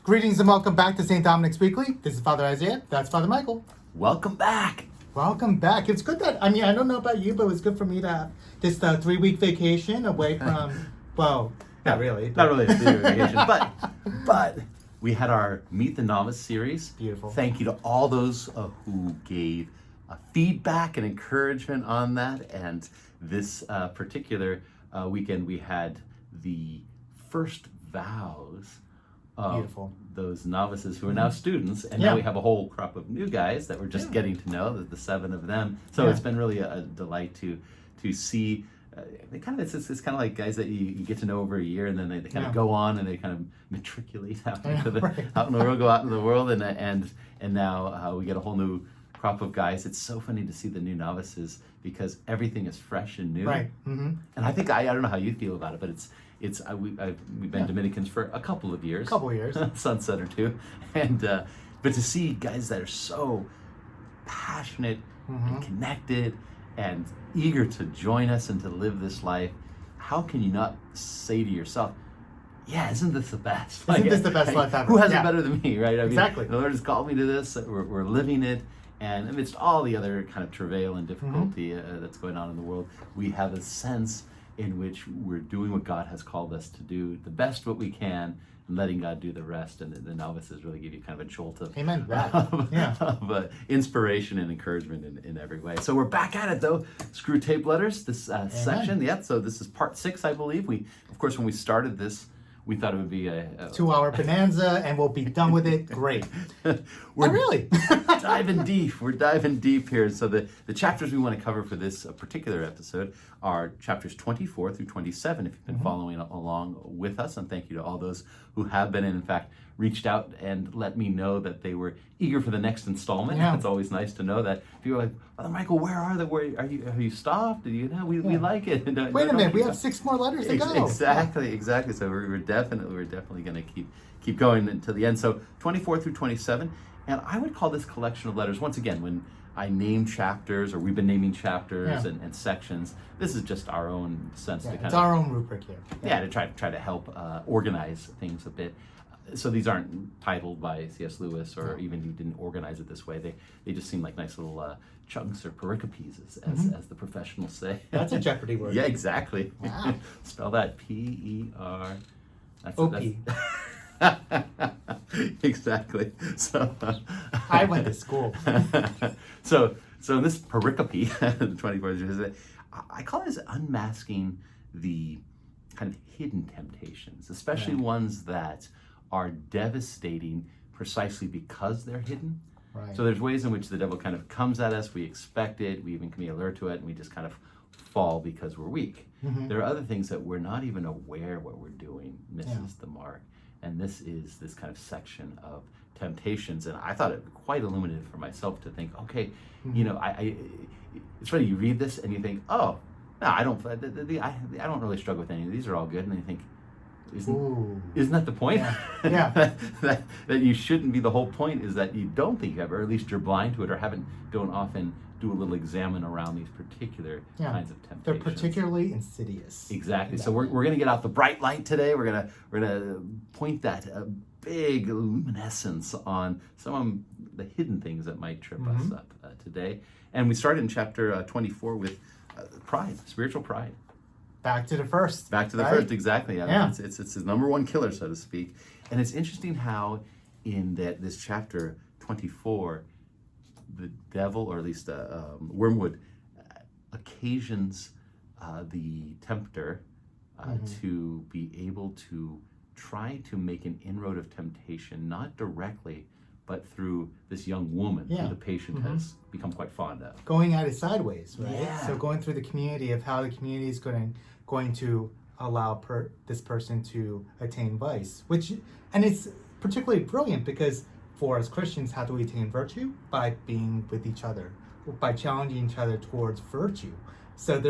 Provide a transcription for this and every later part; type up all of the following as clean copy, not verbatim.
Greetings and welcome back to St. Dominic's Weekly. This is Father Isaiah. That's Father Michael. Welcome back. Welcome back. It's good that, I don't know about you, but it was good for me to have this 3-week vacation away from, well, not really. Not really a 3-week vacation, but we had our Meet the Novice series. Beautiful. Thank you to all those who gave feedback and encouragement on that. And this particular weekend, we had the first vows of Beautiful. Those novices who are now students, and now we have a whole crop of new guys that we're just getting to know, the 7 of them. So it's been really a delight to see. It's kind of like guys that you get to know over a year, and then they kind of go on and they kind of matriculate out into out in the world, go out into the world, and now we get a whole new crop of guys. It's so funny to see the new novices because everything is fresh and new. Right. Mm-hmm. And I think I don't know how you feel about it, but we've been Dominicans for a couple of years. Sunset or two, and but to see guys that are so passionate and connected and eager to join us and to live this life, how can you not say to yourself, yeah, isn't this the best? Isn't this the best life ever? Who has it better than me, right? Exactly. The Lord has called me to this. We're living it. And amidst all the other kind of travail and difficulty that's going on in the world, we have a sense in which we're doing what God has called us to do, the best what we can, and letting God do the rest. And the novices really give you kind of a jolt of, of inspiration and encouragement in every way. So we're back at it, though. Screwtape Letters, this section. Yeah, so this is part 6, I believe. Of course, when we started this, we thought it would be a 2-hour bonanza, and we'll be done with it. Great. Really? diving deep. We're diving deep here. So the chapters we want to cover for this particular episode are chapters 24 through 27, if you've been following along with us. And thank you to all those who have been, and in fact, reached out and let me know that they were eager for the next installment. Yeah. It's always nice to know that people are like, Father Michael, where are they? Where are you? Have you stopped? We like it. Wait a minute, we have 6 more letters to go. Exactly. So we're definitely going to keep going until the end. So 24 through 27, and I would call this collection of letters, once again, when I name chapters, or we've been naming chapters and sections, this is just our own sense to kind it's our own rubric here. To try to help organize things a bit. So these aren't titled by C.S. Lewis, or even you didn't organize it this way. They just seem like nice little chunks or pericopes, as the professionals say. That's a Jeopardy word. Yeah, exactly. Wow. Spell that P-E-R. O-P. Exactly. So I went to school. So in this pericope, the 24th, I call this unmasking the kind of hidden temptations, especially ones that are devastating precisely because they're hidden. Right. So there's ways in which the devil kind of comes at us, we expect it, we even can be alert to it, and we just kind of fall because we're weak. There are other things that we're not even aware what we're doing misses the mark. And this is this kind of section of temptations, and I thought it quite illuminative for myself to think, okay, I it's funny, you read this and you think, oh, no, I don't really struggle with any of these. Are all good, and then you think, isn't that the point? Yeah. that you shouldn't be. The whole point is that you don't think you have, or at least you're blind to it, or don't often do a little examine around these particular kinds of temptations. They're particularly insidious. Exactly. So we're going to get out the bright light today. We're gonna point that big luminescence on some of the hidden things that might trip us up today. And we started in chapter 24 with pride, spiritual pride. Back to the first. First, exactly. It's the number one killer, so to speak. And it's interesting how in this chapter 24, the devil, or at least Wormwood, occasions the tempter to be able to try to make an inroad of temptation, not directly, but through this young woman who the patient has become quite fond of. Going at it sideways, right? Yeah. So going through the community of how the community is going to allow this person to attain vice, and it's particularly brilliant because for us Christians, how do we attain virtue? By being with each other, by challenging each other towards virtue. So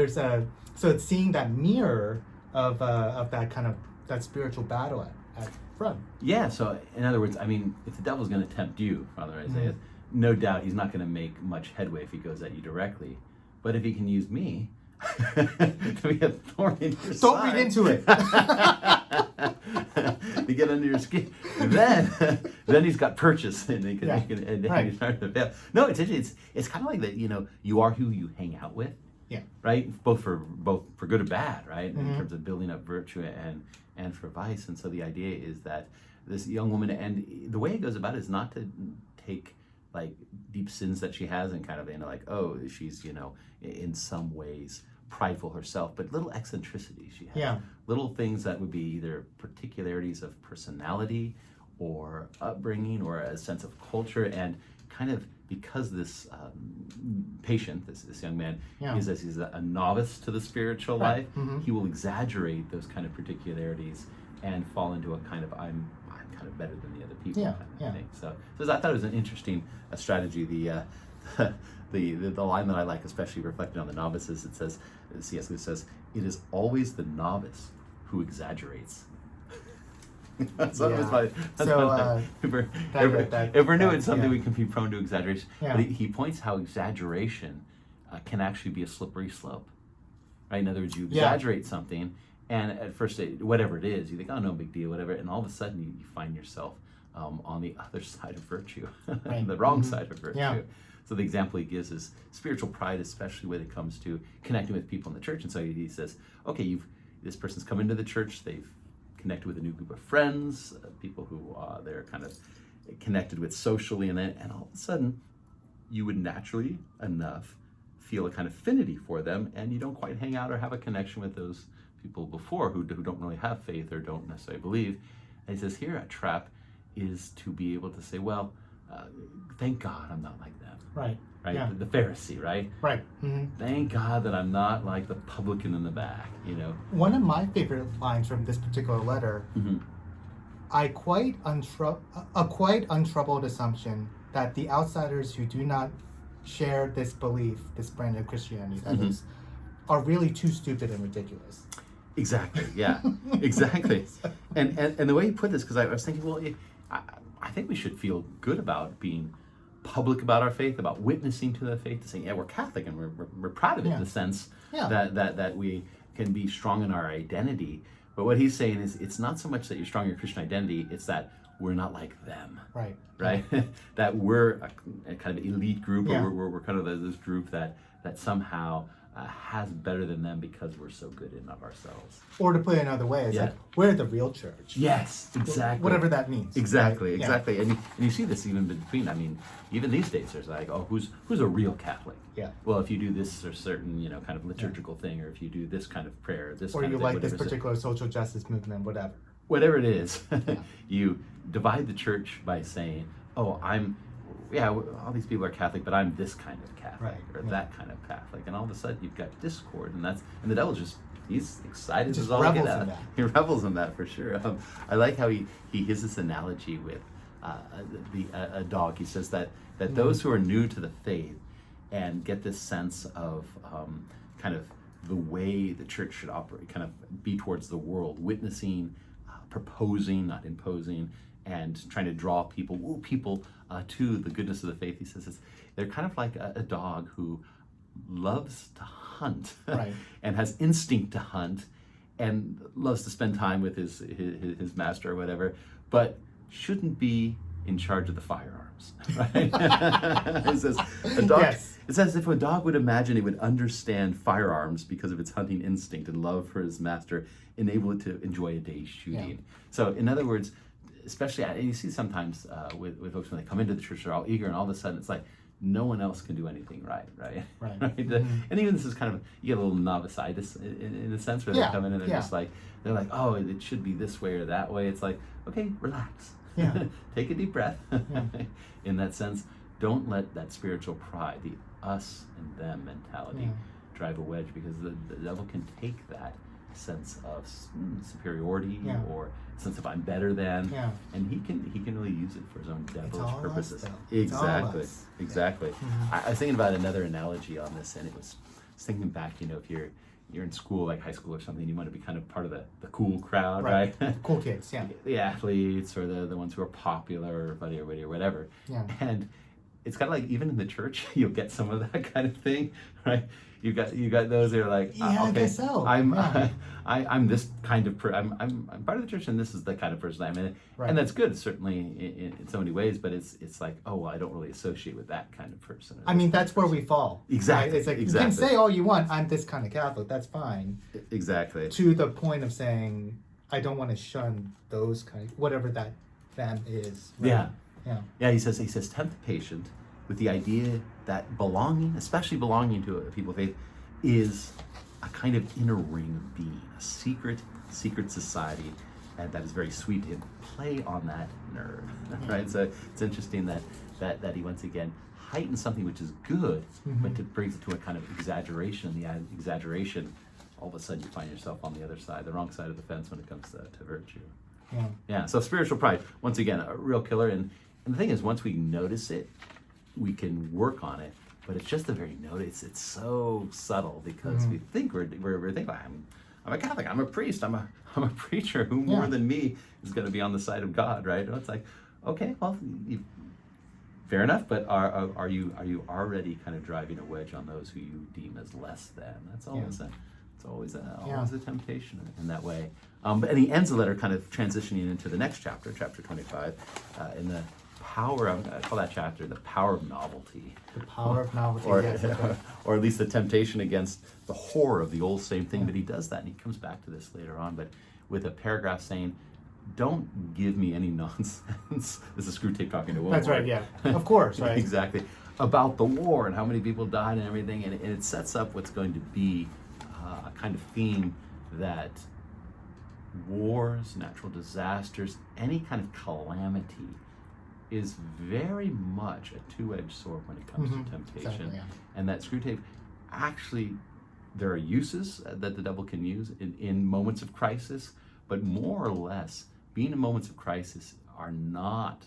so it's seeing that mirror of that spiritual battle at front. Yeah. So in other words, if the devil's going to tempt you, Father Isaiah, no doubt he's not going to make much headway if he goes at you directly. But if he can use me to be a thorn in your side. Don't read into it. to get under your skin. Then he's got purchase, and he can, Yeah. and Right. he's starting to fail. No, it's kind of like that. You are who you hang out with. Yeah. Right. Both for good or bad. Right. Mm-hmm. In terms of building up virtue and for vice. And so the idea is that this young woman, and the way it goes about it is not to take like deep sins that she has and kind of like, oh, she's in some ways prideful herself, but little eccentricities she has. Yeah. Little things that would be either particularities of personality or upbringing or a sense of culture, and kind of because this patient, this young man, Yeah. is as he's a novice to the spiritual Right. life, Mm-hmm. he will exaggerate those kind of particularities and fall into a kind of I'm kind of better than the other people Yeah, kind of yeah. thing. So I thought it was an interesting strategy. The line that I like, especially reflecting on the novices, it says, C.S. Lewis says, "It is always the novice who exaggerates." That's Yeah. if we're new at something, yeah. we can be prone to exaggeration. Yeah. But he points how exaggeration can actually be a slippery slope. Right? In other words, you Yeah. exaggerate something, and at first, whatever it is, you think, oh, no big deal, whatever, and all of a sudden you find yourself on the other side of virtue, Right. the wrong Mhm. side of virtue. Yeah. So the example he gives is spiritual pride, especially when it comes to connecting with people in the church. And so he says, okay, this person's come into the church, they've connected with a new group of friends, people who they're kind of connected with socially, and all of a sudden you would naturally enough feel a kind of affinity for them, and you don't quite hang out or have a connection with those people before who don't really have faith or don't necessarily believe. And he says here a trap is to be able to say, well, thank God I'm not like them. Right. Right? Yeah. The Pharisee, right? Right. Mm-hmm. Thank God that I'm not like the publican in the back, One of my favorite lines from this particular letter, Mm-hmm. a quite untroubled assumption that the outsiders who do not share this belief, this brand of Christianity, that Mhm. is, are really too stupid and ridiculous. Exactly, yeah, exactly. And the way he put this, because I was thinking, well, I think we should feel good about being public about our faith, about witnessing to the faith, to say, yeah, we're Catholic and we're proud of it, Yeah. in the sense Yeah. that we can be strong in our identity. But what he's saying is, it's not so much that you're strong in your Christian identity, it's that we're not like them, Right. right? That we're a kind of elite group, Yeah. or we're kind of this group that somehow has better than them because we're so good in of ourselves. Or to put it another way, it's Yeah. like, we're the real church. Yes, exactly. Whatever that means. Exactly, right? Yeah. exactly. And you see this even between, even these days, there's like, oh, who's a real Catholic? Yeah. Well, if you do this or certain, kind of liturgical thing, or if you do this kind of prayer, this Or kind you of thing, like this whatever it is. particular social justice movement, whatever. Whatever it is, you divide the church by saying, oh, all these people are Catholic, but I'm this kind of Catholic, Right, or yeah. that kind of Catholic, and all of a sudden you've got discord, and the devil he's excited Just as all revels get in out. that. He revels in that for sure. I like how he has this analogy with a dog. He says that those who are new to the faith and get this sense of kind of the way the church should operate, kind of be towards the world, witnessing, proposing, not imposing, and trying to draw people, to the goodness of the faith. He says they're kind of like a dog who loves to hunt, Right. and has instinct to hunt, and loves to spend time with his master or whatever, but shouldn't be in charge of the firearms, right? It says a dog. Yes. It's as if a dog would imagine it would understand firearms because of its hunting instinct and love for his master, enable it to enjoy a day's shooting. Yeah. So, in other words, especially, and you see sometimes with folks when they come into the church, they're all eager, and all of a sudden it's like no one else can do anything right. Right. Mm-hmm. And even this is kind of, you get a little novice-itis in a sense, where they come in and they're just like, they're like, oh, it should be this way or that way. It's like, okay, relax. Yeah. Take a deep breath. Yeah. In that sense, don't let that spiritual pride, the us and them mentality, drive a wedge, because the devil can take that sense of superiority or sense of I'm better than, and he can really use it for his own devilish purposes. Exactly. Mm-hmm. I was thinking about another analogy on this, and I was thinking back, if you're in school, like high school or something, you want to be kind of part of the cool crowd, right? Cool kids, The athletes, or the ones who are popular, or buddy or witty or whatever. Yeah. And it's kind of like even in the church, you'll get some of that kind of thing, right? You got those that are like, Yeah, I okay, guess so. I'm Yeah. I'm this kind of I'm part of the church, and this is the kind of person I'm in, Right. and that's good certainly in so many ways. But it's like, oh, well, I don't really associate with that kind of person. I mean, that's where we fall. Exactly. Right? It's like exactly. you can say all you want. I'm this kind of Catholic. That's fine. Exactly. To the point of saying, I don't want to shun those kind of whatever that fam is. Right? Yeah. Yeah. Yeah. He says tempt the patient with the idea that belonging, especially belonging to a people of faith, is a kind of inner ring of being, a secret society, and that is very sweet to him. Play on that nerve, right? So it's interesting that he once again heightens something which is good, but it brings it to a kind of exaggeration. And the exaggeration, all of a sudden you find yourself on the other side, the wrong side of the fence when it comes to virtue. Yeah. Yeah. So spiritual pride, once again, a real killer. And the thing is, once we notice it, we can work on it. But it's just the very notice. It's so subtle because we think we're thinking, I'm a Catholic, I'm a priest, I'm a preacher. Who more than me is going to be on the side of God, right? And it's like, okay, well, fair enough. But are you already kind of driving a wedge on those who you deem as less than? That's always always a temptation in that way. And he ends the letter kind of transitioning into the next chapter, chapter 25, in the power of, I call that chapter the power of novelty. The power of novelty, or, yes. Okay. Or at least the temptation against the horror of the old same thing. But he does that, and he comes back to this later on, but with a paragraph saying, don't give me any nonsense. This is Screwtape talking to Wormwood. That's right, yeah. Of course, right. Exactly. About the war and how many people died and everything, and it sets up what's going to be a kind of theme that wars, natural disasters, any kind of calamity is very much a two-edged sword when it comes to temptation. Exactly, yeah. And that Screwtape, actually, there are uses that the devil can use in moments of crisis, but more or less, being in moments of crisis are not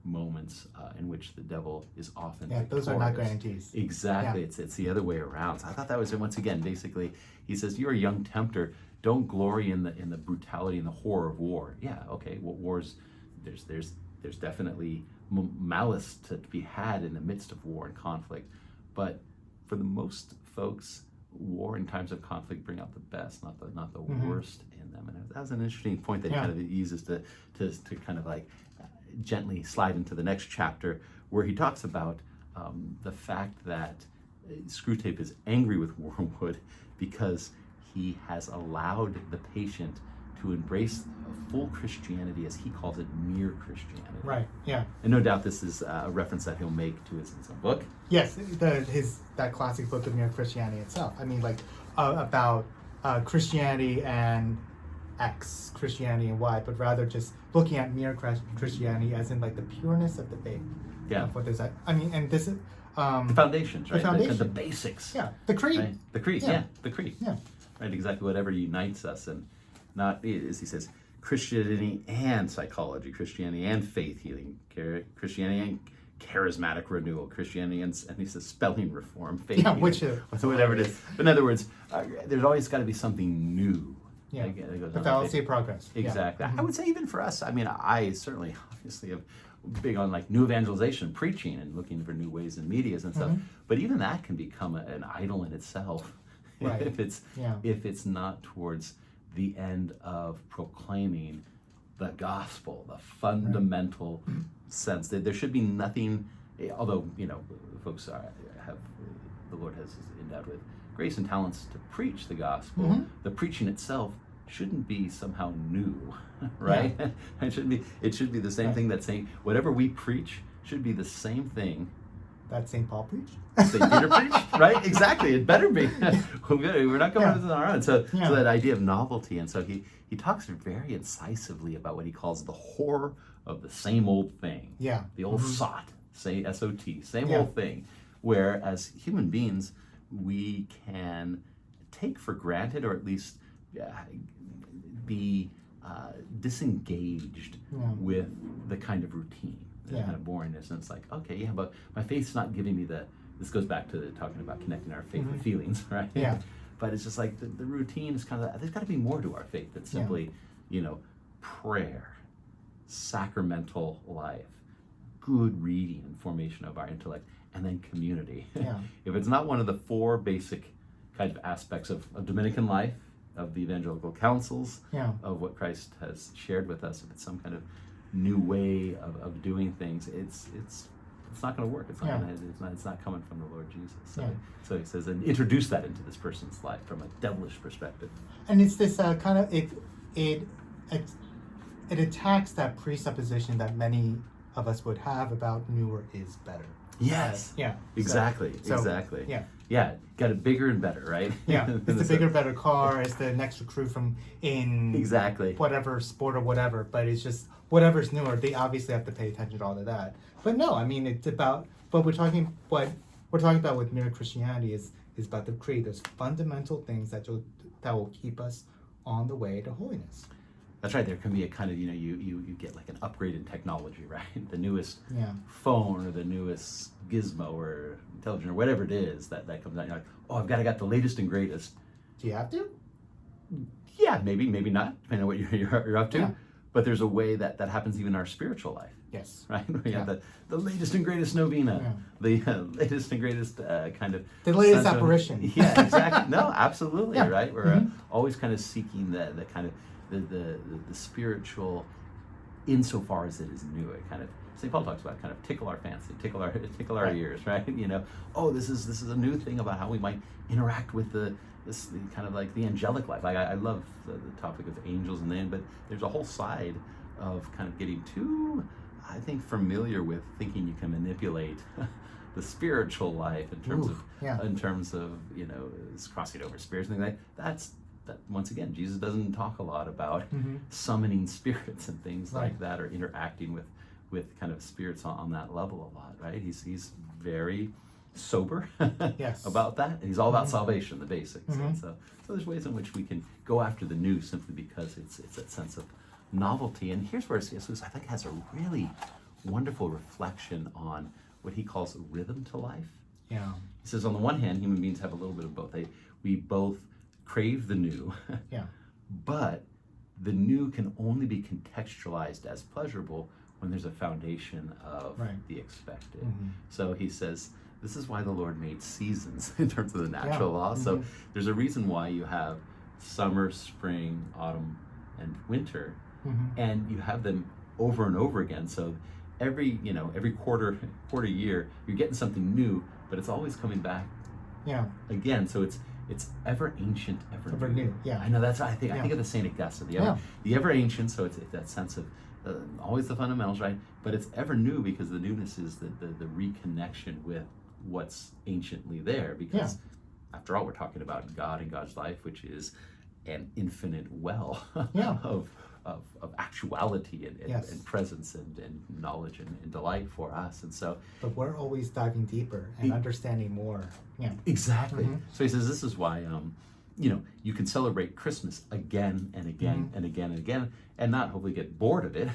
moments in which the devil is often those are not guarantees. Exactly. Yeah. It's the other way around. So I thought that was, once again, basically, he says, you're a young tempter. Don't glory in the brutality and the horror of war. Yeah, okay, well, wars, there's definitely malice to be had in the midst of war and conflict. But for the most folks, war and times of conflict bring out the best, not the worst in them. And that was an interesting point that he kind of uses to kind of like gently slide into the next chapter, where he talks about the fact that Screwtape is angry with Wormwood because he has allowed the patient to embrace a full Christianity, as he calls it, mere Christianity. Right, yeah. And no doubt this is a reference that he'll make to his own book. Yes, that classic book of Mere Christianity itself. I mean, like, about Christianity and X, Christianity and Y, but rather just looking at mere Christianity as in, like, the pureness of the faith. Yeah. Of what is that? I mean, and this is... the foundations, right? The foundation. The basics. Yeah, the creed. Right? The creed, the creed. Yeah. Right, exactly, whatever unites us, and not, as he says, Christianity and psychology, Christianity and faith healing, Christianity and charismatic renewal, Christianity and he says spelling reform, faith healing, whatever it is. But in other words, there's always got to be something new. Yeah, that the fallacy of progress. Exactly. Yeah. I would say even for us, I mean, I certainly, obviously, am big on like new evangelization, preaching, and looking for new ways in medias and stuff. But even that can become an idol in itself, right. if it's not towards the end of proclaiming the gospel, the fundamental sense that there should be nothing. Although folks have the Lord has endowed with grace and talents to preach the gospel, the preaching itself shouldn't be somehow new, right? Yeah. It should be the same thing that saying whatever we preach should be the same thing that St. Paul preached. St. Peter preached, right? Exactly. It better be. We're not going on our own. So that idea of novelty, and so he talks very incisively about what he calls the horror of the same old thing. Yeah. The old SOT, say SOT, same old thing, where as human beings we can take for granted, or at least be disengaged with the kind of routine, the kind of boringness. And it's like, okay, but my faith's not giving me this goes back to talking about connecting our faith with feelings, right? Yeah. But it's just like the routine is kind of, there's got to be more to our faith than simply, prayer, sacramental life, good reading and formation of our intellect, and then community. Yeah. If it's not one of the four basic kind of aspects of Dominican life, of the evangelical counsels, Yeah. of what Christ has shared with us, if it's some kind of new way of doing things, it's not going to work. It's not. Yeah. It's not coming from the Lord Jesus. So, Yeah. so he says, and introduce that into this person's life from a devilish perspective. And it's this kind of it attacks that presupposition that many of us would have about newer is better. Yes. Yeah. Exactly. So, exactly. Yeah. Yeah. Got it bigger and better, right? Yeah. It's the bigger, better car. It's the next recruit from in Exactly. whatever sport or whatever. But it's just whatever's newer. They obviously have to pay attention to all of that. But no, I mean it's about. But what we're talking about with mere Christianity is about to create those fundamental things that will keep us on the way to holiness. That's right. There can be a kind of, you get like an upgrade in technology, right? The newest Yeah. phone or the newest gizmo or television or whatever it is that comes out. You're like, oh, I've got to get the latest and greatest. Do you have to? Yeah, maybe not, depending on what you're up to. Yeah. But there's a way that happens even in our spiritual life, Yes. right? We have Yeah. the latest and greatest novena, the latest and greatest kind of... The latest sense of- apparition. Yeah, exactly. No, absolutely, Yeah. right? We're always kind of seeking the kind of the spiritual, insofar as it is new. It kind of, St. Paul talks about kind of tickle our fancy, tickle our Right. ears, right? Oh, this is a new thing about how we might interact with this kind of like the angelic life. I love the topic of angels and then, but there's a whole side of kind of getting too, I think, familiar with thinking you can manipulate the spiritual life in terms of crossing over spirits and things like that. That once again, Jesus doesn't talk a lot about summoning spirits and things like that, or interacting with kind of spirits on that level a lot, right? He's very sober Yes. about that, and he's all about salvation, the basics. And so there's ways in which we can go after the new simply because it's that sense of novelty. And here's where C.S. Lewis, I think, has a really wonderful reflection on what he calls rhythm to life. Yeah. He says, on the one hand, human beings have a little bit of both. We both crave the new, Yeah. but the new can only be contextualized as pleasurable when there's a foundation of the expected. So he says, this is why the Lord made seasons in terms of the natural law. So there's a reason why you have summer, spring, autumn, and winter, and you have them over and over again. So every quarter year, you're getting something new, but it's always coming back again. So it's ever ancient, ever new. Yeah. I know, that's what I think. I think of the Saint Augustine, the ever ancient. So it's that sense of always the fundamentals, right? But it's ever new because the newness is the reconnection with what's anciently there. Because after all, we're talking about God and God's life, which is an infinite well of actuality and presence and knowledge and delight for us. And so, but we're always diving deeper and understanding more. Yeah. Exactly. So he says this is why you can celebrate Christmas again and again and again and again and not hopefully get bored of it.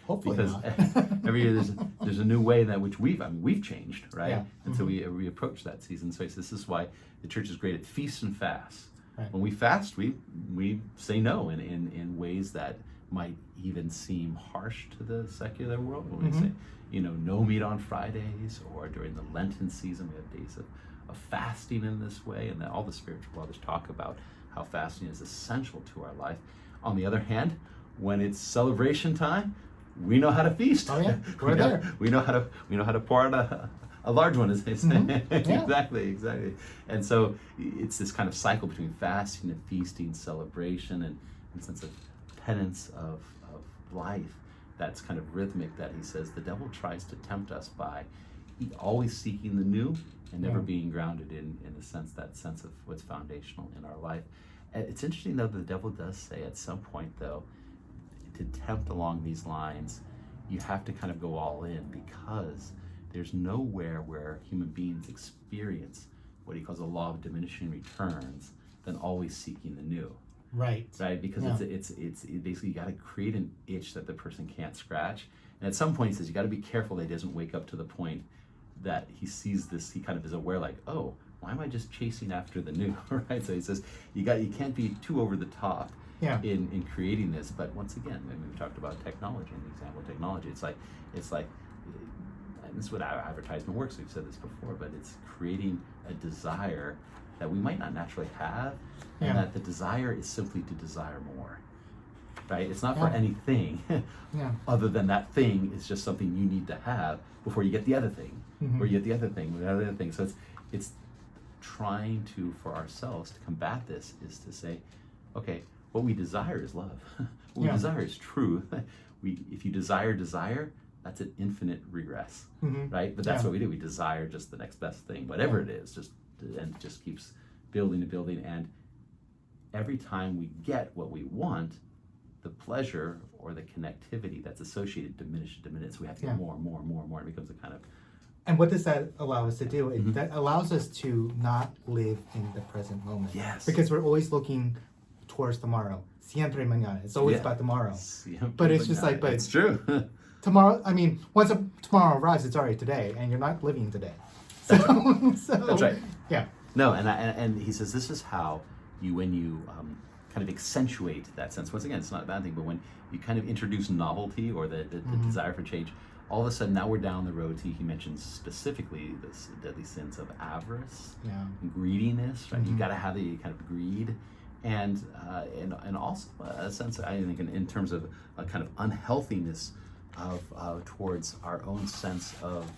Hopefully because not. every year there's a new way that which we've changed, right? Yeah. And so we approach that season. So he says this is why the church is great at feasts and fasts. Right. When we fast, we say no in ways that might even seem harsh to the secular world. When we say, no meat on Fridays, or during the Lenten season, we have days of fasting in this way, and then all the spiritual fathers talk about how fasting is essential to our life. On the other hand, when it's celebration time, we know how to feast. Oh yeah, we're there. We know how to pour out a large one, as they say. Yeah. Exactly. And so it's this kind of cycle between fasting and feasting, celebration, and sense of penance of life that's kind of rhythmic, that he says the devil tries to tempt us by always seeking the new and never being grounded in that sense of what's foundational in our life. It's interesting, though, the devil does say at some point, though, to tempt along these lines, you have to kind of go all in, because there's nowhere where human beings experience what he calls a law of diminishing returns than always seeking the new. Right. Because it's basically, you got to create an itch that the person can't scratch. And at some point he says you got to be careful that he doesn't wake up to the point that he sees this, he kind of is aware, like, oh, why am I just chasing after the new, right? So he says you can't be too over the top in creating this. But once again, I mean, we talked about technology and the example of technology. It's like and this is what our advertisement works, we've said this before, but it's creating a desire that we might not naturally have, and that the desire is simply to desire more, right? It's not for anything other than that thing is just something you need to have before you get the other thing, or you get the other thing, the other thing. So it's trying to, for ourselves, to combat this is to say, okay, what we desire is love. What we desire is truth. If you desire, that's an infinite regress, right? But that's what we do. We desire just the next best thing, whatever it is, and it just keeps building and building. And every time we get what we want, the pleasure or the connectivity that's associated diminishes. So we have to get more and more and more and more. It becomes a kind of. And what does that allow us to do? That allows us to not live in the present moment. Yes. Because we're always looking towards tomorrow. Siempre mañana. It's always about tomorrow. But it's just like, but it's true. Tomorrow, I mean, once tomorrow arrives, it's already today, and you're not living today. So, That's right. Yeah. No, and he says this is how when you kind of accentuate that sense. Once again, it's not a bad thing, but when you kind of introduce novelty or the desire for change, all of a sudden now we're down the road to, he mentions specifically this deadly sins of avarice, greediness, right? You got to have the kind of greed, and also a sense, I think, in terms of a kind of unhealthiness of towards our own sense of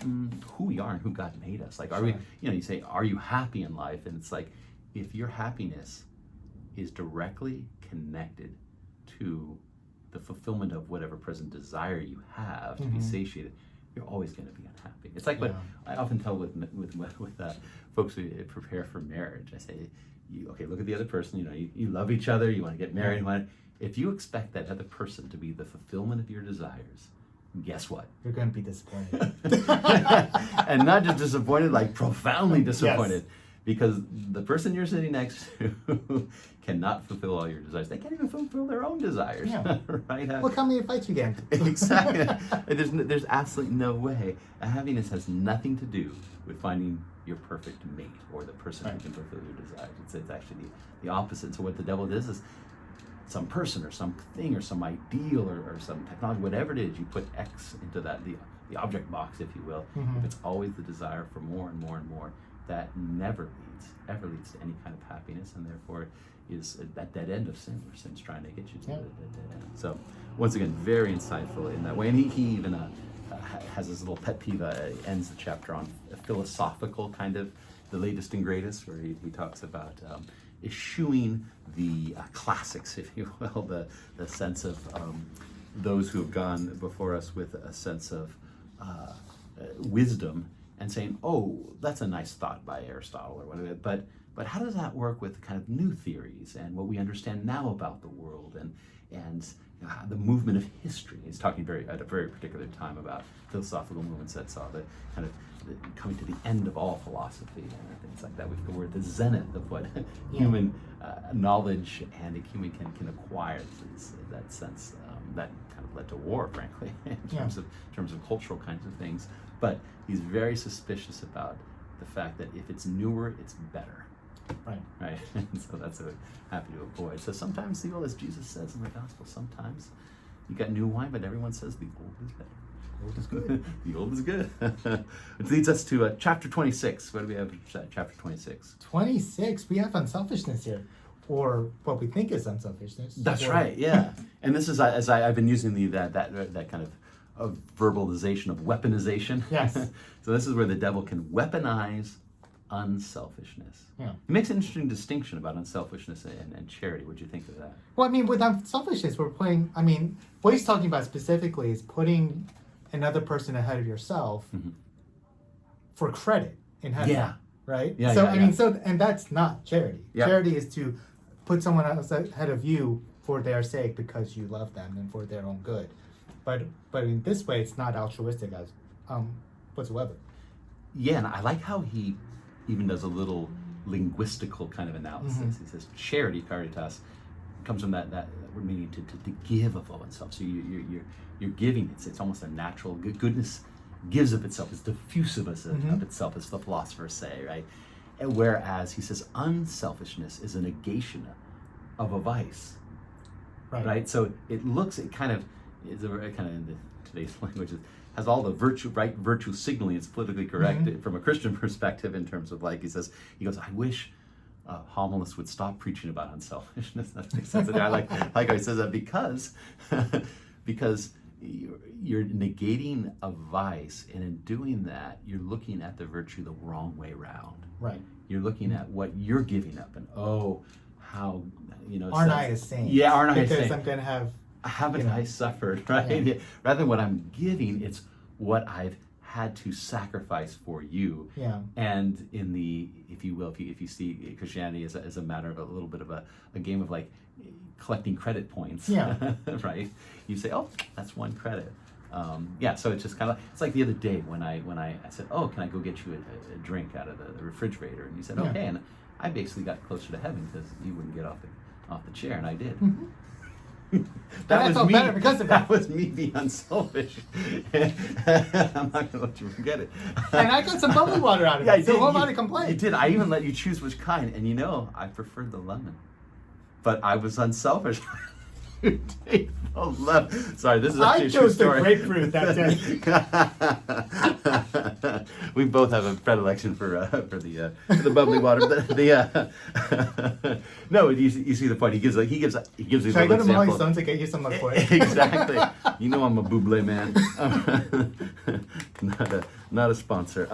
who we are and who God made us. Like, are we, you say, are you happy in life? And it's like, if your happiness is directly connected to the fulfillment of whatever present desire you have to be satiated, you're always going to be unhappy. It's like what I often tell with folks who prepare for marriage. I say, look at the other person. You love each other. You want to get married. If you expect that other person to be the fulfillment of your desires, guess what? You're going to be disappointed. And not just disappointed, like profoundly disappointed. Because the person you're sitting next to cannot fulfill all your desires. They can't even fulfill their own desires. Right? Look how many fights you get. Exactly. There's absolutely no way. Happiness has nothing to do with finding your perfect mate or the person who can fulfill your desires. It's actually the opposite. So what the devil does is some person or something or some ideal or some technology, whatever it is, you put X into that, the object box, if you will. If it's always the desire for more and more and more, that never ever leads to any kind of happiness, and therefore is that dead end of sin, where sin's trying to get you to the dead end. So once again, very insightful in that way. And he even has his little pet peeve, ends the chapter on a philosophical kind of the latest and greatest, where he talks about eschewing the classics, if you will, the sense of those who have gone before us with a sense of wisdom, and saying, oh, that's a nice thought by Aristotle or whatever, but how does that work with kind of new theories and what we understand now about the world and the movement of history? He's talking at a very particular time about philosophical movements that saw the kind of coming to the end of all philosophy and things like that. We're at the zenith of what human knowledge and a human can acquire. That sense that kind of led to war, frankly, in terms of cultural kinds of things. But he's very suspicious about the fact that if it's newer, it's better. Right. And so that's what we're happy to avoid. So sometimes, as Jesus says in the gospel, sometimes you got new wine, but everyone says the old is better. The old is good. The old is good. Which leads us to chapter 26. What do we have in chapter 26? 26. We have unselfishness here, or what we think is unselfishness. That's right. Yeah. And this is as I've been using that kind of verbalization of weaponization. Yes. So this is where the devil can weaponize unselfishness. Yeah. He makes an interesting distinction about unselfishness and charity. What do you think of that? Well, I mean, with unselfishness, what he's talking about specifically is putting another person ahead of yourself for credit in heaven. Yeah. Right? Yeah, so, yeah, and that's not charity. Yeah. Charity is to put someone else ahead of you for their sake because you love them and for their own good. But in this way, it's not altruistic as whatsoever. Yeah, and I like how he even does a little linguistical kind of analysis. He says charity, caritas, comes from that word meaning to give of oneself. So you're giving. It's almost a natural goodness gives of itself. It's diffusive of itself, as the philosophers say, right? And whereas he says unselfishness is a negation of a vice, right? So it kind of is a kind of, today's language, has all the virtue signaling. It's politically correct from a Christian perspective in terms of like, he goes, I wish homilists would stop preaching about unselfishness. That makes sense. And I like how he says that because you're negating a vice, and in doing that, you're looking at the virtue the wrong way around. Right. You're looking at what you're giving up, and how aren't I a saint? Yeah, aren't I a saint? Because I'm going to have. Haven't I suffered, right? Yeah. Rather than what I'm giving, it's what I've had to sacrifice for you. Yeah. And in the, if you will, if you see Christianity as a matter of a little bit of a game of like collecting credit points, right? You say, oh, that's one credit. So it's just kind of, it's like the other day when I said, oh, can I go get you a drink out of the refrigerator? And you said, okay. And I basically got closer to heaven because you wouldn't get off the chair, and I did. Mm-hmm. That was me. Better because of that was me being unselfish. I'm not gonna let you forget it. And I got some bubbly water out of it. So why am I to complain? You did. I even let you choose which kind, and I preferred the lemon, but I was unselfish. Take the lemon. Sorry, this is actually a true story. I chose the grapefruit that day. We both have a predilection for the bubbly water. No, you see the point. He gives these Should little I go to Molly examples. Stone to get you some LaCroix? Exactly. I'm a buble man. Not a sponsor.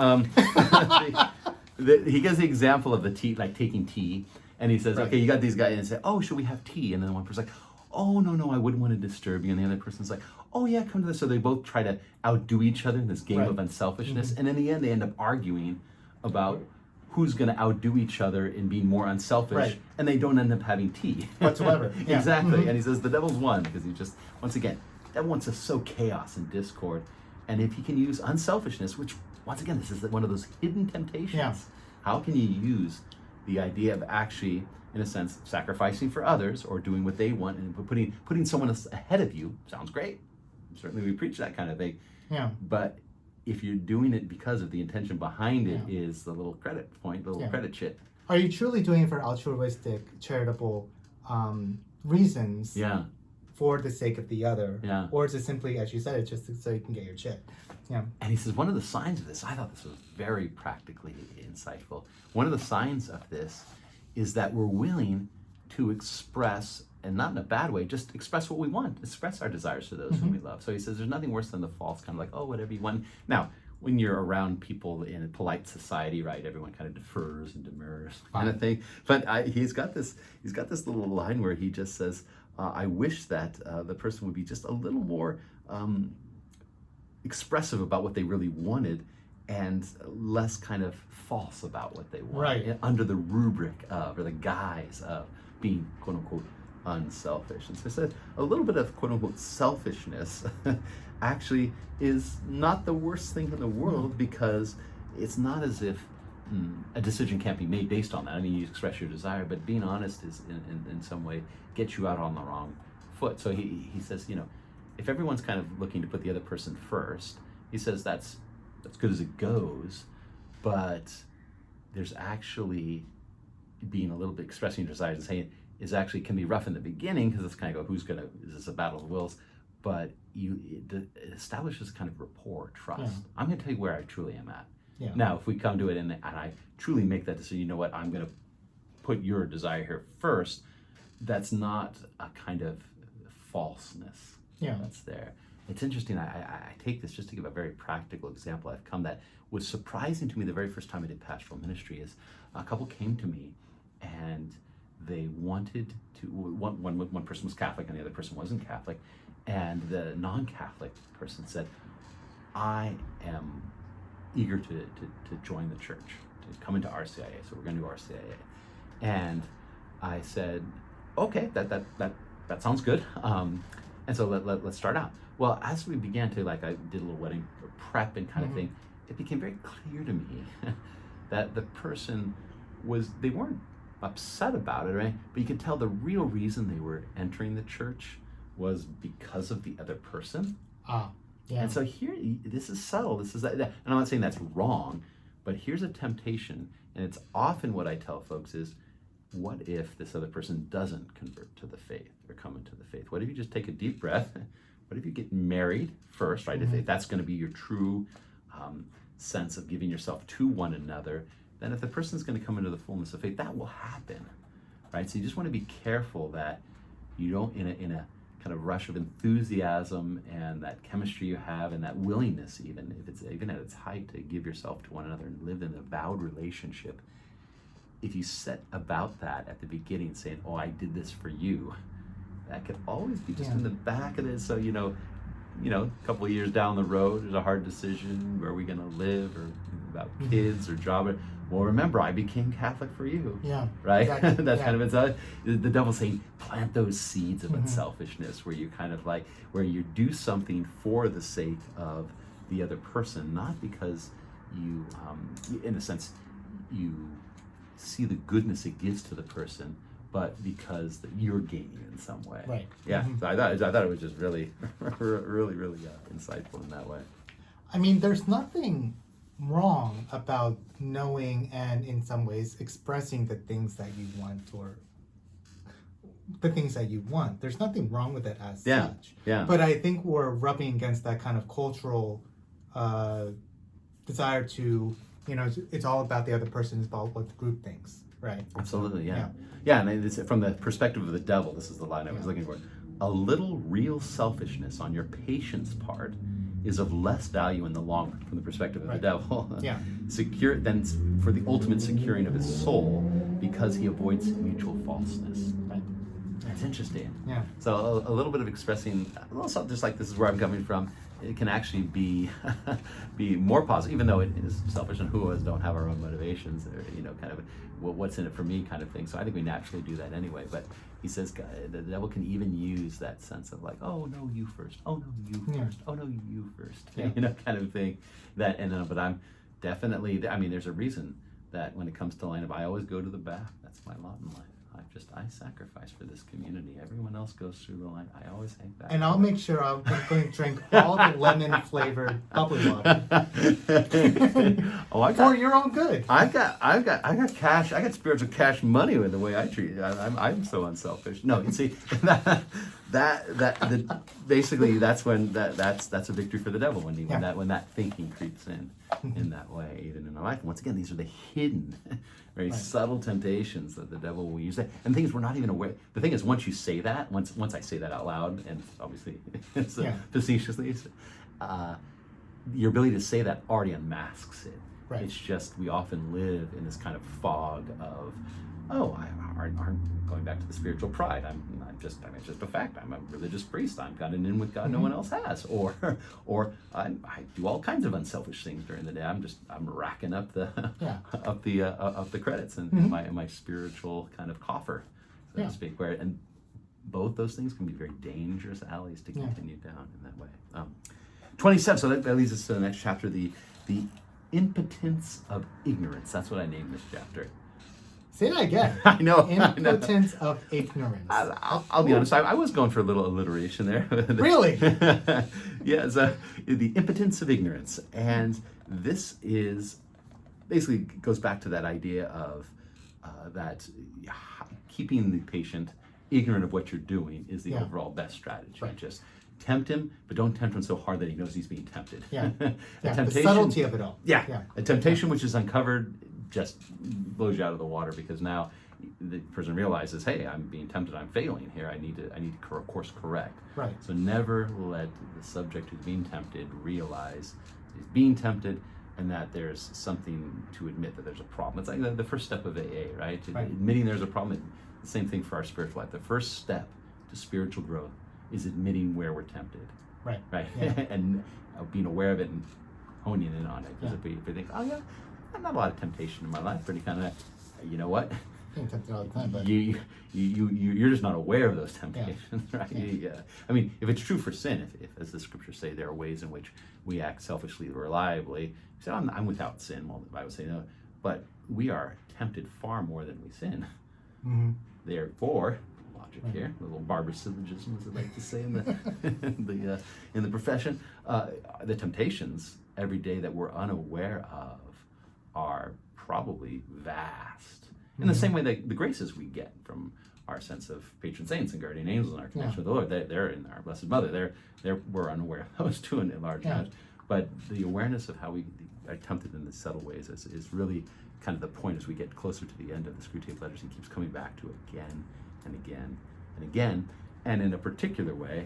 He gives the example of the tea, like taking tea, and he says, okay, you got these guys, and say, oh, should we have tea? And then one person's like, oh, no, I wouldn't want to disturb you. And the other person's like, oh, yeah, come to this. So they both try to outdo each other in this game of unselfishness. And in the end, they end up arguing about who's going to outdo each other in being more unselfish. And they don't end up having tea. Whatsoever. Exactly. And he says the devil's won because he just, once again, that wants to sow chaos and discord. And if he can use unselfishness, which, once again, this is one of those hidden temptations. How can you use the idea of actually, in a sense, sacrificing for others or doing what they want and putting someone else ahead of you? Sounds great. Certainly we preach that kind of thing. Yeah. But if you're doing it because of the intention behind it is the little credit point, the little credit chit. Are you truly doing it for altruistic, charitable reasons? Yeah. For the sake of the other? Yeah. Or is it simply, as you said, it's just so you can get your chit? Yeah. And he says one of the signs of this, I thought this was very practically insightful. One of the signs of this is that we're willing to express, and not in a bad way, just express what we want, express our desires to those whom we love. So he says there's nothing worse than the false kind of like, oh, whatever you want. Now, when you're around people in a polite society, right, everyone kind of defers and demurs kind of thing. But he's got this little line where he just says, I wish that the person would be just a little more expressive about what they really wanted and less kind of false about what they want, under the rubric of, or the guise of being, quote unquote, unselfish. And so I said a little bit of, quote unquote, selfishness actually is not the worst thing in the world, because it's not as if a decision can't be made based on that. I mean, you express your desire, but being honest is in some way gets you out on the wrong foot. So he says, if everyone's kind of looking to put the other person first, he says that's good as it goes, but there's actually being a little bit expressing your desires and saying is actually can be rough in the beginning, because it's kind of go, is this a battle of wills? But it establishes kind of rapport, trust. Yeah. I'm going to tell you where I truly am at. Yeah. Now, if we come to it and I truly make that decision, you know what, I'm going to put your desire here first, that's not a kind of falseness that's there. It's interesting, I take this just to give a very practical example. I've come that was surprising to me the very first time I did pastoral ministry is a couple came to me and they wanted to, one person was Catholic and the other person wasn't Catholic, and the non-Catholic person said, I am eager to join the church, to come into RCIA, so we're going to do RCIA. And I said, okay, that sounds good. And so let's start out. Well, as we began to, I did a little wedding prep and kind of thing, it became very clear to me that the person they weren't upset about it, right? But you could tell the real reason they were entering the church was because of the other person. Yeah. And so here, this is subtle. This is that, and I'm not saying that's wrong, but here's a temptation, and it's often what I tell folks is, what if this other person doesn't convert to the faith or come into the faith? What if you just take a deep breath, What if you get married first, right? If that's going to be your true sense of giving yourself to one another, then if the person's going to come into the fullness of faith, that will happen, right? So you just want to be careful that you don't, in a kind of rush of enthusiasm and that chemistry you have and that willingness, even if it's even at its height, to give yourself to one another and live in a vowed relationship. If you set about that at the beginning, saying, "Oh, I did this for you," that could always be just in the back of it. So a couple of years down the road, there's a hard decision: where are we going to live, or about kids or job? Well, remember, I became Catholic for you. Yeah. Right? Exactly. That's kind of it. The devil's saying, plant those seeds of unselfishness, where you kind of where you do something for the sake of the other person, not because you, in a sense, you see the goodness it gives to the person, but because you're gaining in some way. Right. Yeah. So I thought it was just really, really, really insightful in that way. I mean, there's nothing wrong about knowing and in some ways expressing the things that you want, or the things that you want. There's nothing wrong with it as such. Yeah. But I think we're rubbing against that kind of cultural desire to, it's all about the other person, it's about what the group thinks, right? Absolutely, yeah. And it's from the perspective of the devil, this is the line I was looking for. A little real selfishness on your patient's part is of less value in the long run, from the perspective of the devil. Secure than for the ultimate securing of his soul, because he avoids mutual falseness. Right. It's interesting. Yeah. So a little bit of expressing, a little something just like this is where I'm coming from. It can actually be more positive, even though it is selfish, and who of us don't have our own motivations, or kind of what's in it for me kind of thing. So I think we naturally do that anyway. But he says the devil can even use that sense of oh no, you first. Oh no, you first. Oh no, you first. Kind of thing. But I'm definitely. I mean, there's a reason that when it comes to line up, I always go to the back. That's my lot in life. I sacrifice for this community. Everyone else goes through the line. I always hang back. And I'll make sure I'm going to drink all the lemon flavored bubbly water. For your own good. I got cash. I got spiritual cash money with the way I treat it. I'm so unselfish. No, you see basically that's when that's a victory for the devil when that thinking creeps in that way, even in our life. And once again, these are the hidden, very subtle temptations that the devil will use. And things we're not even aware. The thing is, once you say that, once I say that out loud, and obviously it's facetiously, your ability to say that already unmasks it. Right. It's just we often live in this kind of fog of, I'm going back to the spiritual pride. I'm just a fact. I'm a religious priest. I've got an in with God no one else has. Or I do all kinds of unselfish things during the day. I'm racking up the up the credits in my spiritual kind of coffer, so to speak. And both those things can be very dangerous alleys to continue down in that way. 27. So that leads us to the next chapter. The Impotence of Ignorance. That's what I named this chapter. Say that again. I know. Impotence of Ignorance. I'll be honest. I was going for a little alliteration there. Really? Yeah. So the Impotence of Ignorance, and this is basically goes back to that idea of that keeping the patient ignorant of what you're doing is the overall best strategy. Right. Just tempt him, but don't tempt him so hard that he knows he's being tempted. Yeah. Temptation, the subtlety of it all. Yeah. A temptation which is uncovered just blows you out of the water, because now the person realizes, hey, I'm being tempted, I'm failing here, I need to course correct. Right. So never let the subject who's being tempted realize he's being tempted, and that there's something to admit that there's a problem. It's like the first step of AA, right? Admitting there's a problem. The same thing for our spiritual life. The first step to spiritual growth is admitting where we're tempted. Right. Yeah. And being aware of it and honing in on it. Because if we think, oh yeah, not a lot of temptation in my life, pretty kind of, you know what? Being tempted all the time, but you're just not aware of those temptations, right? Yeah. I mean, if it's true for sin, if as the scriptures say, there are ways in which we act selfishly, reliably. You say, I'm without sin. Well, the Bible say no, but we are tempted far more than we sin. Mm-hmm. Therefore, logic here, a little barbarous syllogism, as I like to say in the profession, the temptations every day that we're unaware of are probably vast In the same way that the graces we get from our sense of patron saints and guardian angels and our connection with the Lord, they're in our Blessed Mother. We're unaware of those too in large times. But the awareness of how we are tempted in the subtle ways is really kind of the point as we get closer to the end of the Screwtape Letters. He keeps coming back to it again and again and again. And in a particular way,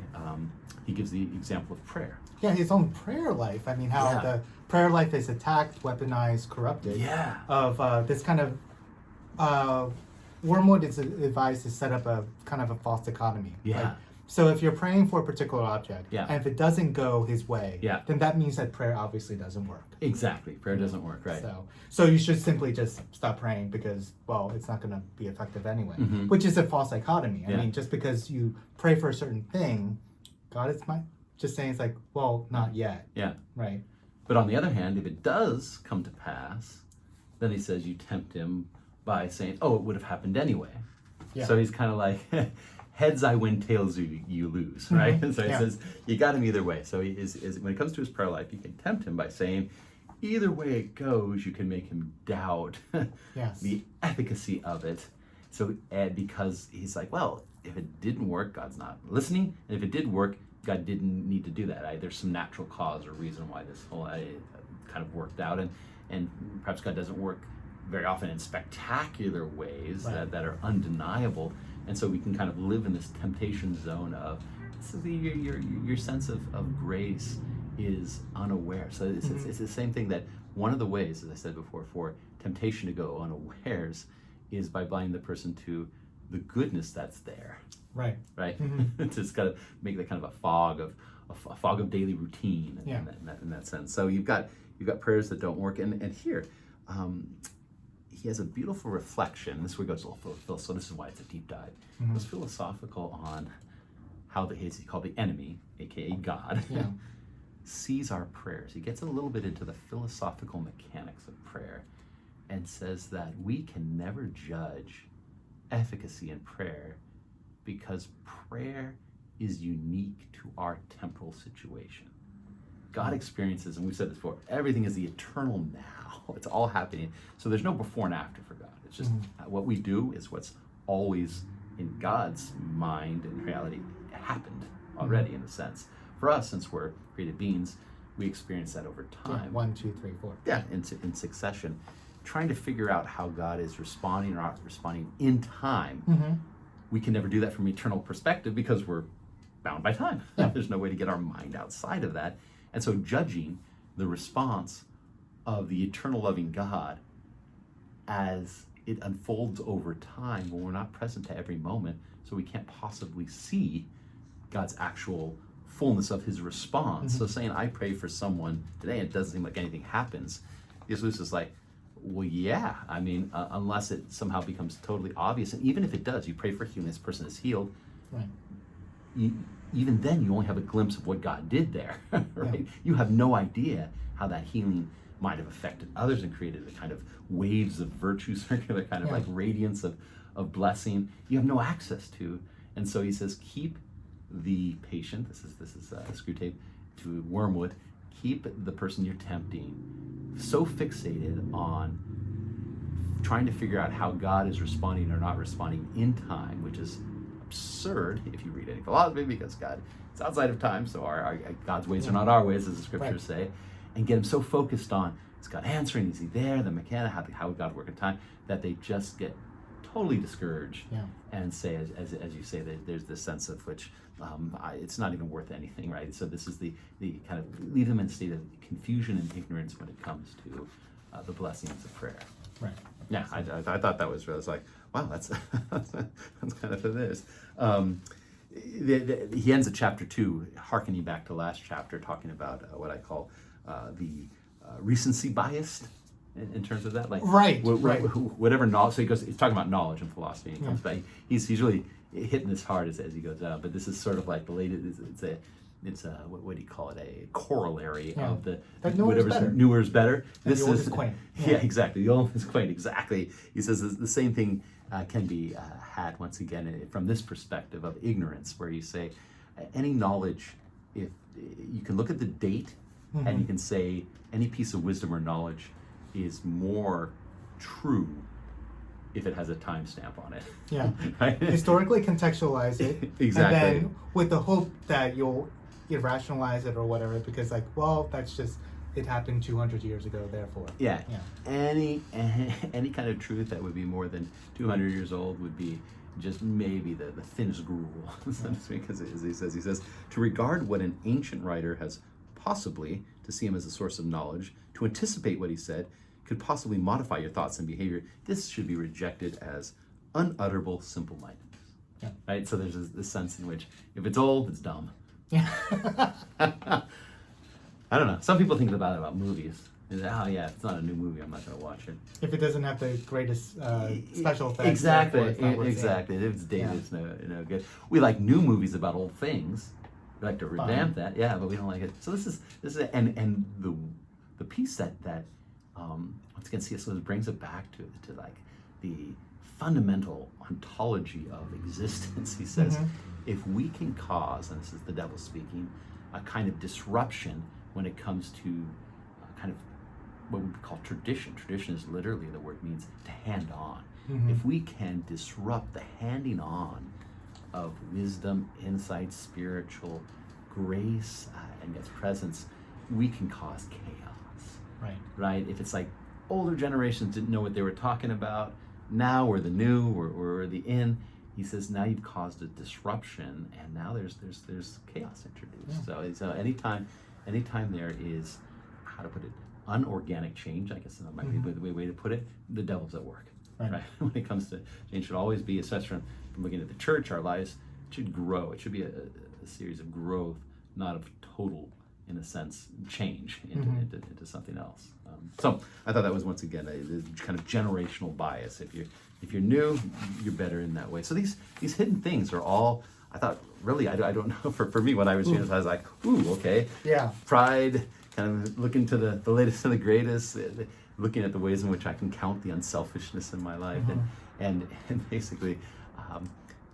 he gives the example of prayer. Yeah, his own prayer life. I mean, how the prayer life is attacked, weaponized, corrupted. Yeah. Of this kind of Wormwood is advised to set up a kind of a false dichotomy. Yeah. Like, so if you're praying for a particular object, Yeah. and if it doesn't go his way, Yeah. then that means that prayer obviously doesn't work. Exactly. Prayer doesn't work, right? So you should simply just stop praying because, well, it's not going to be effective anyway, Mhm. which is a false dichotomy. I Yeah. mean, just because you pray for a certain thing, God is just saying it's like, well, not yet. Yeah. Right. But on the other hand, if it does come to pass, then he says you tempt him by saying, oh, it would have happened anyway. Yeah. So he's kind of like, heads I win, tails you lose, right? And so he says, you got him either way. So he is when it comes to his prayer life, you can tempt him by saying, either way it goes, you can make him doubt the efficacy of it. So because he's like, well, if it didn't work, God's not listening. And if it did work, God didn't need to do that. There's some natural cause or reason why this whole kind of worked out. And perhaps God doesn't work very often in spectacular ways that are undeniable. And so we can kind of live in this temptation zone of your sense of grace is unaware. So it's the same thing that one of the ways, as I said before, for temptation to go unawares is by blinding the person to the goodness that's there. Right. Just kind of make that kind of a fog of daily routine in that sense. So you've got prayers that don't work, and here he has a beautiful reflection. This is where he goes a little so this is why it's a deep dive. It was philosophical on how he's called the enemy, aka God, sees our prayers. He gets a little bit into the philosophical mechanics of prayer and says that we can never judge efficacy in prayer because prayer is unique to our temporal situation. God experiences, and we've said this before, everything is the eternal now. It's all happening. So there's no before and after for God. It's just what we do is what's always in God's mind and reality happened already in a sense. For us, since we're created beings, we experience that over time. 1, 2, 3, 4. Yeah, in succession. Trying to figure out how God is responding or not responding in time. We can never do that from an eternal perspective because we're bound by time. There's no way to get our mind outside of that. And so judging the response of the eternal loving God as it unfolds over time when we're not present to every moment, so we can't possibly see God's actual fullness of his response. So saying, I pray for someone today, and it doesn't seem like anything happens, Jesus is like, well, yeah, I mean, unless it somehow becomes totally obvious, and even if it does, you pray for healing, this person is healed, even then you only have a glimpse of what God did there, right? You have no idea how that healing might have affected others and created a kind of waves of virtue, circular kind of like radiance of blessing you have no access to. And so he says, keep the patient, this is Screwtape to Wormwood, keep the person you're tempting so fixated on trying to figure out how God is responding or not responding in time, which is absurd if you read any philosophy, because God is outside of time, so our God's ways are not our ways, as the scriptures say, and get him so focused on, is God answering, is he there, the mechanic, how would God work in time, that they just get totally discouraged and say, as you say, that there's this sense of which it's not even worth anything, right? So this is the kind of leave them in a state of confusion and ignorance when it comes to the blessings of prayer. Right. Yeah, I thought that was like, wow, that's kind of it is. He ends at chapter 2, hearkening back to last chapter, talking about what I call the recency bias in terms of that, like whatever knowledge. So he's talking about knowledge and philosophy. And he comes back. He's usually hitting this hard as he goes out, but this is sort of like the latest. It's a what do you call it? A corollary of the whatever's newer is better. And this is quaint. Yeah, exactly. The old is quaint. Exactly. He says the same thing can be had once again from this perspective of ignorance, where you say any knowledge, if you can look at the date and you can say any piece of wisdom or knowledge is more true if it has a timestamp on it. Yeah. Right? Historically contextualize it. Exactly. And then with the hope that you'll rationalize it or whatever, because like, well, that's just, it happened 200 years ago, therefore. Yeah. Any kind of truth that would be more than 200 years old would be just maybe the thinnest gruel, so to speak, as he says, to regard what an ancient writer has possibly, to see him as a source of knowledge, to anticipate what he said, could possibly modify your thoughts and behavior, this should be rejected as unutterable simple-mindedness. Yeah. Right? So there's this sense in which if it's old, it's dumb. Yeah. I don't know. Some people think about movies. Oh yeah, if it's not a new movie, I'm not going to watch it. If it doesn't have the greatest special effects. Exactly, exactly. If it's dated, it's no good. We like new movies about old things. We like to revamp that, yeah, but we don't like it. So this is and the piece that once again C.S. Lewis brings it back to like the fundamental ontology of existence. He says, if we can cause, and this is the devil speaking, a kind of disruption when it comes to kind of what we call tradition. Tradition is literally, the word means to hand on. If we can disrupt the handing on of wisdom, insight, spiritual grace, and God's presence, we can cause chaos. Right? If it's like older generations didn't know what they were talking about, now we're the new, we're the in. He says now you've caused a disruption, and now there's chaos introduced. So anytime there is, how to put it, unorganic change, I guess that might be the way to put it, the devil's at work. Right? When it comes to change, should always be, especially from looking at the church, our lives should grow. It should be a series of growth, not of total, in a sense, change into something else. So I thought that was once again a kind of generational bias. If you're new, you're better in that way. So these hidden things are all, I thought, really, I don't know, for me when I was reading this, I was like, ooh, okay. Yeah. Pride, kind of looking to the latest and the greatest, looking at the ways in which I can count the unselfishness in my life, and basically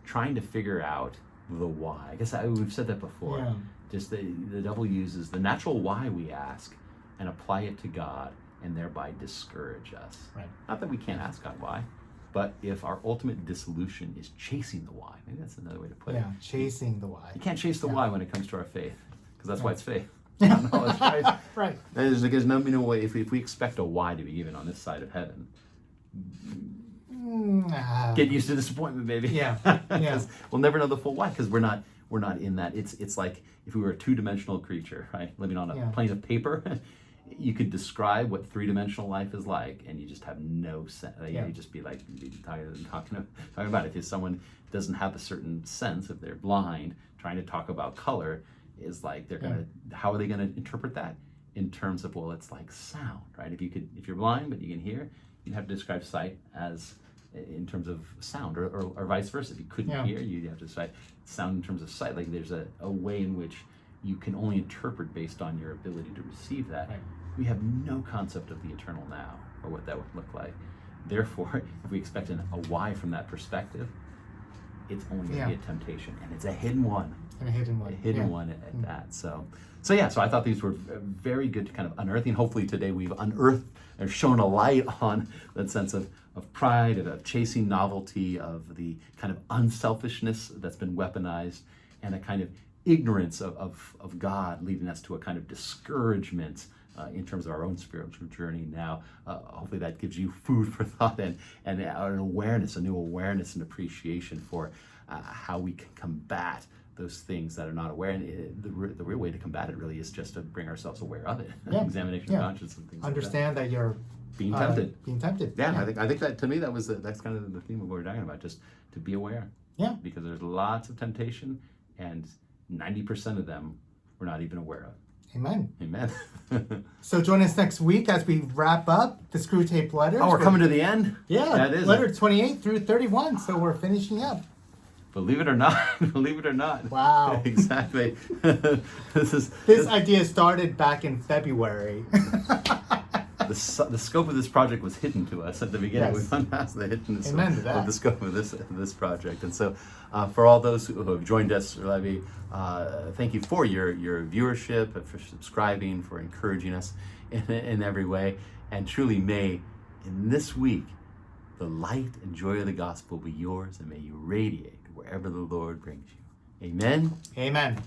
trying to figure out the why. I guess we've said that before. Yeah. Just the devil uses the natural why we ask and apply it to God, and thereby discourage us. Right. Not that we can't ask God why, but if our ultimate dissolution is chasing the why, maybe that's another way to put it. Yeah, chasing the why. You can't chase the why when it comes to our faith, because that's why it's faith. Yeah. Right. There's no way, if we expect a why to be given on this side of heaven, get used to disappointment, baby. Yeah. We'll never know the full why, because we're not in that. It's like if we were a two-dimensional creature, right, living on a plane of paper. You could describe what three-dimensional life is like, and you just have no sense. You just be like talking about it. If someone doesn't have a certain sense, if they're blind, trying to talk about color is like how are they gonna interpret that in terms of, well, it's like sound, right? If you're blind but you can hear, you'd have to describe sight as in terms of sound, or vice versa. If you couldn't hear, you'd have to describe sound in terms of sight. Like there's a way in which you can only interpret based on your ability to receive that. Right. We have no concept of the eternal now, or what that would look like. Therefore, if we expect a why from that perspective, it's only going to be a temptation, and it's a hidden one. And a hidden one. A hidden one at that. So I thought these were very good to kind of unearthing. Hopefully today we've unearthed or shown a light on that sense of pride, of chasing novelty, of the kind of unselfishness that's been weaponized, and a kind of ignorance of God, leading us to a kind of discouragement in terms of our own spiritual journey now. Hopefully that gives you food for thought and an awareness, a new awareness and appreciation for how we can combat those things that are not aware. And the real way to combat it really is just to bring ourselves aware of it. Examination of conscience and things Understand like that. That you're being tempted. Being tempted. Yeah, I think that to me that's kind of the theme of what we're talking about, just to be aware. Yeah. Because there's lots of temptation, and 90% of them we're not even aware of. Amen. Amen. So join us next week as we wrap up the Screwtape Letters. Oh, we're coming to the end? Yeah, that is letter 28 through 31, so we're finishing up. Believe it or not. Believe it or not. Wow. Exactly. This idea started back in February. The scope of this project was hidden to us at the beginning. Yes. We unmasked the hiddenness of the scope of this project. And so for all those who have joined us, Levi, thank you for your viewership, for subscribing, for encouraging us in every way. And truly may, in this week, The light and joy of the gospel be yours, and may you radiate wherever the Lord brings you. Amen. Amen.